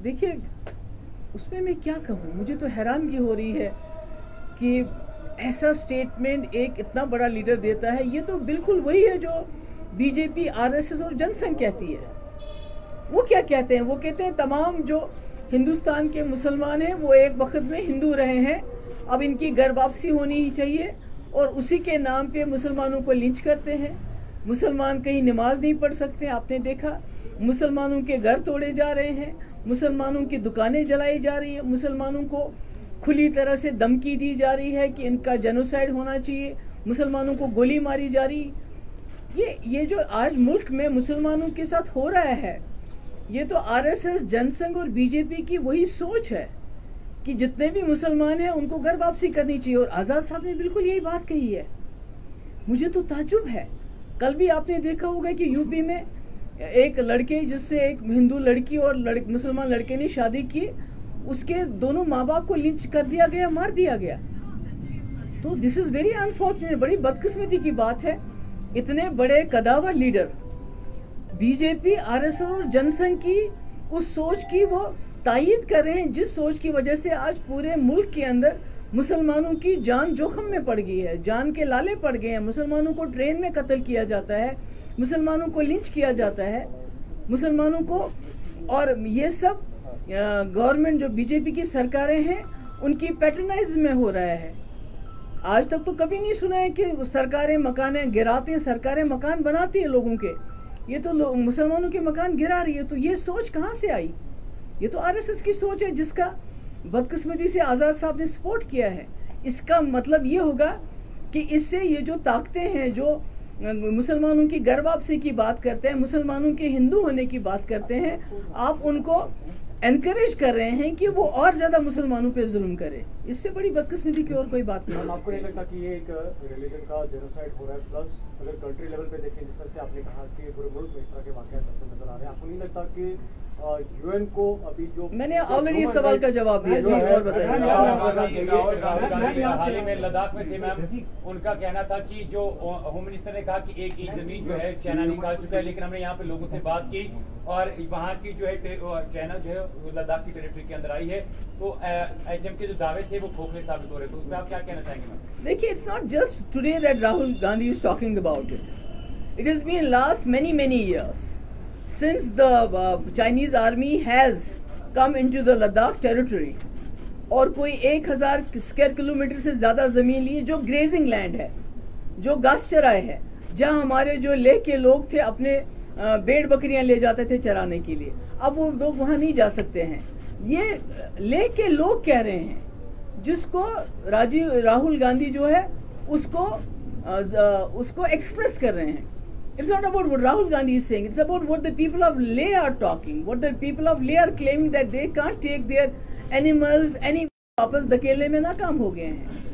देखिए, उसमें मैं क्या कहूँ, मुझे तो हैरानगी हो रही है कि ऐसा स्टेटमेंट एक इतना बड़ा लीडर देता है। ये तो बिल्कुल वही है जो बीजेपी, आरएसएस और जनसंघ कहती है। वो क्या कहते हैं? वो कहते हैं तमाम जो हिंदुस्तान के मुसलमान हैं वो एक वक्त में हिंदू रहे हैं, अब इनकी घर वापसी होनी ही चाहिए, और उसी के नाम पे मुसलमानों को लिंच करते हैं। मुसलमान कहीं नमाज नहीं पढ़ सकते, आपने देखा। मुसलमानों के घर तोड़े जा रहे हैं, मुसलमानों की दुकानें जलाई जा रही है, मुसलमानों को खुली तरह से धमकी दी जा रही है कि इनका जेनोसाइड होना चाहिए, मुसलमानों को गोली मारी जा रही। ये जो आज मुल्क में मुसलमानों के साथ हो रहा है, ये तो आरएसएस, जनसंघ और बीजेपी की वही सोच है कि जितने भी मुसलमान हैं उनको घर वापसी करनी चाहिए। और आज़ाद साहब ने बिल्कुल यही बात कही है। मुझे तो ताज्जुब है, कल भी आपने देखा होगा कि यूपी में एक लड़के, जिससे एक हिंदू लड़की और मुसलमान लड़के ने शादी की, उसके दोनों माँ बाप को लिंच कर दिया गया, मार दिया गया। तो दिस इज़ वेरी अनफॉर्चुनेट, बड़ी बदकिस्मती की बात है। इतने बड़े कदावर लीडर बीजेपी, आरएसएस और जनसंघ की उस सोच की वो तायीद कर रहे हैं, जिस सोच की वजह से आज पूरे मुल्क के अंदर मुसलमानों की जान जोखम में पड़ गई है, जान के लाले पड़ गए हैं। मुसलमानों को ट्रेन में कत्ल किया जाता है, मुसलमानों को लिंच किया जाता है, मुसलमानों को। और ये सब गवर्नमेंट, जो बीजेपी की सरकारें हैं, उनकी पैटर्नाइज में हो रहा है। आज तक तो कभी नहीं सुना है कि सरकारें मकान गिराती हैं, सरकारें मकान बनाती हैं लोगों के। ये तो मुसलमानों के मकान गिरा रही है। तो ये सोच कहाँ से आई? ये तो आरएसएस की सोच है, जिसका बदकिस्मती से आज़ाद साहब ने सपोर्ट किया है। इसका मतलब ये होगा कि इससे ये जो ताकतें हैं, जो मुसलमानों की घर वापसी की बात करते हैं, मुसलमानों के हिंदू होने की बात करते हैं, आप उनको एनकरेज कर रहे हैं कि वो और ज्यादा मुसलमानों पे जुल्म करे। इससे बड़ी बदकिस्मती की और कोई बात नहीं। आपको नहीं लगता कि ये एक रिलीजन का जेनोसाइड हो रहा है? प्लस अगर कंट्री लेवल पे देखें, जिस तरह से आपने कहा कि पूरे मुल्क में इस तरह के वाकयात नजर आ रहे हैं, आपको नहीं लगता कि यूएन को अभी जो मैंने ऑलरेडी इस सवाल का जवाब दिया जी, और बताइए। हाल ही में लद्दाख में थे मैम, उनका कहना था कि जो होम मिनिस्टर ने कहा कि एक इंच जमीन जो है चाइना निकाल चुका है, लेकिन हमने यहाँ पे लोगों से बात की और वहाँ की जो है चाइना जो है लद्दाख की टेरिटरी के अंदर आई है, तो एचएम के जो दावे थे वो खोखले साबित हो रहे। तो उसमें आप क्या कहना चाहेंगे मैम? देखिए, it's not just today that Rahul Gandhi is talking about it. It has been last many years since the Chinese army has come into the Ladakh territory. और कोई 1000 स्क्वायर किलोमीटर से ज़्यादा ज़मीन ली, जो ग्रेजिंग लैंड है, जो घास चराए है, जहाँ हमारे जो लेह के लोग थे अपने भेड़ बकरियाँ ले जाते थे चराने के लिए। अब वो लोग वहाँ नहीं जा सकते हैं। ये लेह के लोग कह रहे हैं, जिसको राहुल गांधी जो है उसको एक्सप्रेस कर रहे हैं। It's not about what Rahul Gandhi is saying. It's about what the people of Leh are talking. What the people of Leh are claiming that they can't take their animals वापस धकेलने में नाकाम हो गए हैं।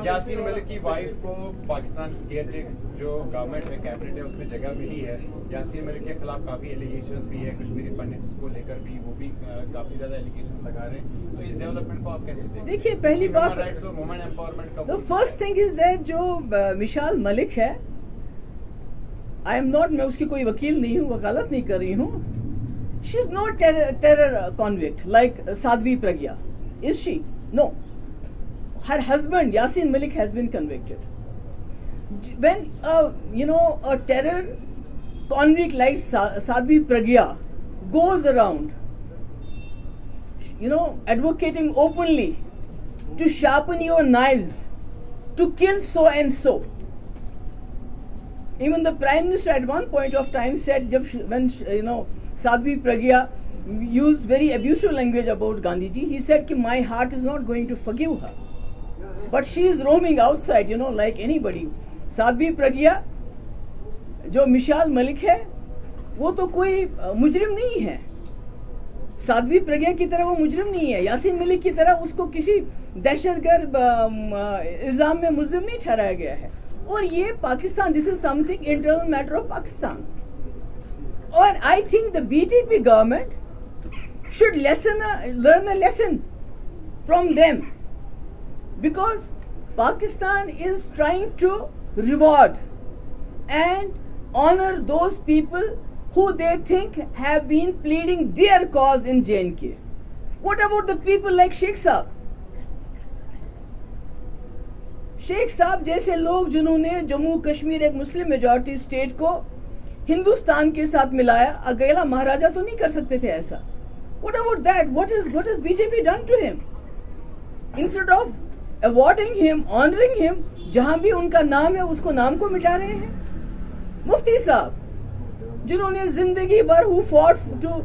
यासीन मलिक की वाइफ को Pakistan caretaker जो गवर्नमेंट में कैबिनेट है उसमें जगह मिली है। यासीन मलिक के खिलाफ काफी एलिगेशंस भी है, कश्मीरी पंडित्स को लेकर भी वो भी काफी ज्यादा एलिगेशन लगा रहे हैं। तो इस डेवलपमेंट को आप कैसे देखते हैं? देखिए, पहली बात, वुमेन एम्पावरमेंट का फर्स्ट थिंग इज दैट जो मिशाल मलिक है, आई एम नॉट, मैं उसकी कोई वकील नहीं हूँ, वकालत नहीं कर रही हूँ। She is not terror convict like Sadhvi Pragya, is she? No, her husband Yasin Malik has been convicted. When a terror convict like Sadhvi Pragya goes around advocating openly to sharpen your knives to kill so and so, even the prime minister at one point of time said when Sadhvi Pragya used very abusive language about Gandhi ji, he said ki my heart is not going to forgive her. But she is roaming outside, like anybody. Sadhvi Pragya जो मिशाल मलिक है, वो तो कोई मुजरिम नहीं है। साध्वी प्रज्ञा की तरह वो मुजरिम नहीं है। यासीन मलिक की तरह उसको किसी दहशतगर्द इल्जाम में मुलजिम नहीं ठहराया गया है। और ये Pakistan, this is something internal matter of Pakistan. और I think the BJP government should learn a lesson from them, because Pakistan is trying to reward and honor those people who they think have been pleading their cause in J&K. What about the people like Sheikh Saab? Sheikh Sahab जैसे लोग जिन्होंने जम्मू कश्मीर एक Muslim majority state को हिंदुस्तान के साथ मिलाया, अकेला महाराजा तो नहीं कर सकते थे ऐसा. What about that? What has BJP done to him? Instead of awarding him, honoring him, जहां भी उनका नाम है उसको नाम को मिटा रहे हैं. मुफ्ती साहब जिन्होंने जिंदगी भर who fought to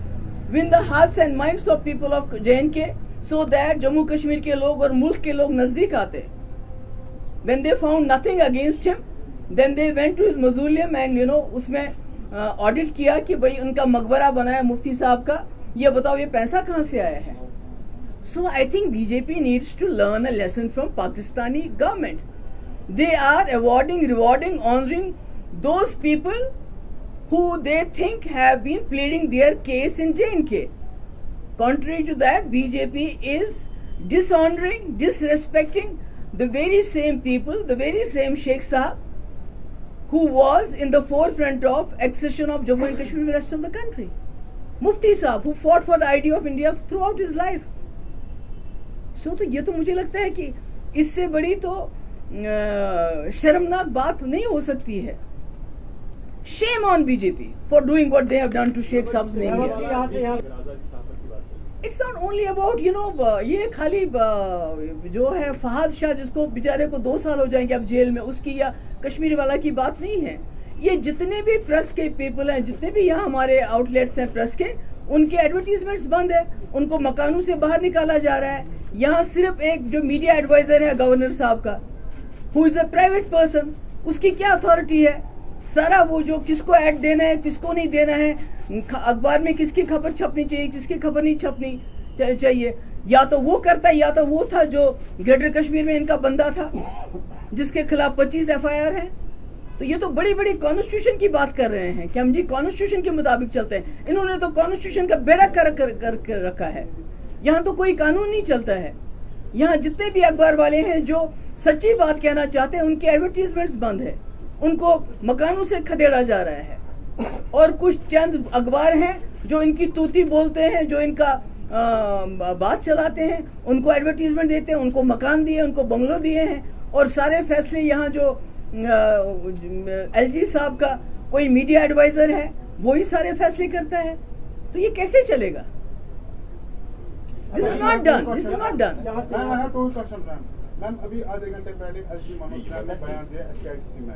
win the hearts and minds of people of J&K so that Jammu Kashmir के लोग और मुल्क के लोग नजदीक आते. When they found nothing against him, then they went to his mausoleum and उसमें ऑडिट किया कि भाई उनका मकबरा बनाया मुफ्ती साहब का. ये बताओ ये पैसा कहाँ से आया है? So I think BJP needs to learn a lesson from Pakistani government. They are awarding, rewarding, honoring those people who they think have been pleading their case in J&K. Contrary to that, BJP is dishonoring, disrespecting the very same people, the very same Sheikh Saab who was in the forefront of accession of Jammu and Kashmir to the rest of the country. Mufti Saab who fought for the idea of India throughout his life. So तो ये तो मुझे लगता है कि इससे बड़ी तो शर्मनाक बात नहीं हो सकती है. Shame on BJP for doing what they have done to Sheikh Saab's name. It's not only about ये खाली जो है फहाद शाह जिसको बेचारे को 2 साल हो जाएंगे अब जेल में, उसकी या कश्मीर वाला की बात नहीं है. ये जितने भी प्रेस के पीपल हैं, जितने भी यहाँ हमारे आउटलेट्स हैं प्रेस के, उनके एडवर्टीजमेंट्स बंद है, उनको मकानों से बाहर निकाला जा रहा है. यहाँ सिर्फ एक जो मीडिया एडवाइजर है गवर्नर साहब का, who is a private person, उसकी क्या अथॉरिटी है? सारा वो जो किसको ऐड देना है किसको नहीं देना है, अखबार में किसकी खबर छपनी चाहिए किसकी खबर नहीं छपनी चाहिए, या तो वो करता है या तो वो था जो ग्रेटर कश्मीर में इनका बंदा था जिसके खिलाफ 25 FIR है. तो ये तो बड़ी बड़ी कॉन्स्टिट्यूशन की बात कर रहे हैं कि हम जी कॉन्स्टिट्यूशन के मुताबिक चलते हैं. इन्होंने तो कॉन्स्टिट्यूशन का बेड़ा कर रखा है. यहाँ तो कोई कानून नहीं चलता है. यहाँ जितने भी अखबार वाले हैं जो सच्ची बात कहना चाहते हैं उनके एडवर्टीजमेंट्स बंद है, उनको मकानों से खदेड़ा जा रहा है. और कुछ चंद अखबार हैं जो इनकी तूती बोलते हैं, जो इनका बात चलाते हैं, उनको एडवर्टीजमेंट देते हैं, उनको मकान दिए, उनको बंगलो दिए हैं. और सारे फैसले यहाँ जो LG साहब का कोई मीडिया एडवाइजर है वो ही सारे फैसले करता है. तो ये कैसे चलेगा? This is not done. This is not done. Ma'am अभी आधे घंटे पहले LG मनोज ने बयान दिया SKICC में.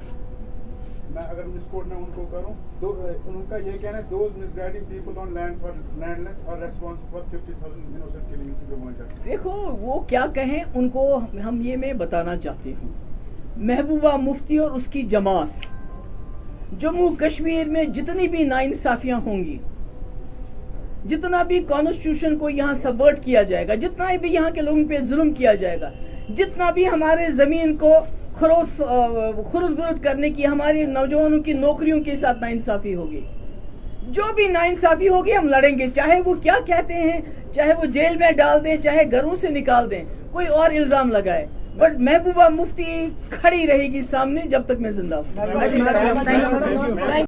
मैं अगर मिसकोट में उनको करूं तो उनका ये कहना है those misguiding people on land for landless are responsible for 50,000 innocent killings. देखो वो क्या कहें उनको हम ये मैं बताना चाहती हूँ. महबूबा मुफ्ती और उसकी जमात जम्मू कश्मीर में जितनी भी नाइंसाफियाँ होंगी, जितना भी कॉन्स्टिट्यूशन को यहाँ सबवर्ट किया जाएगा, जितना भी यहाँ के लोगों पे जुल्म किया जाएगा, जितना भी हमारे ज़मीन को खुरुद बुरुद करने की हमारी नौजवानों की नौकरियों के साथ नाइंसाफी होगी, जो भी नाइंसाफी होगी हम लड़ेंगे. चाहे वो क्या कहते हैं, चाहे वो जेल में डाल दें, चाहे घरों से निकाल दें, कोई और इल्ज़ाम लगाए, बट महबूबा मुफ्ती खड़ी रहेगी सामने जब तक मैं जिंदा हूँ.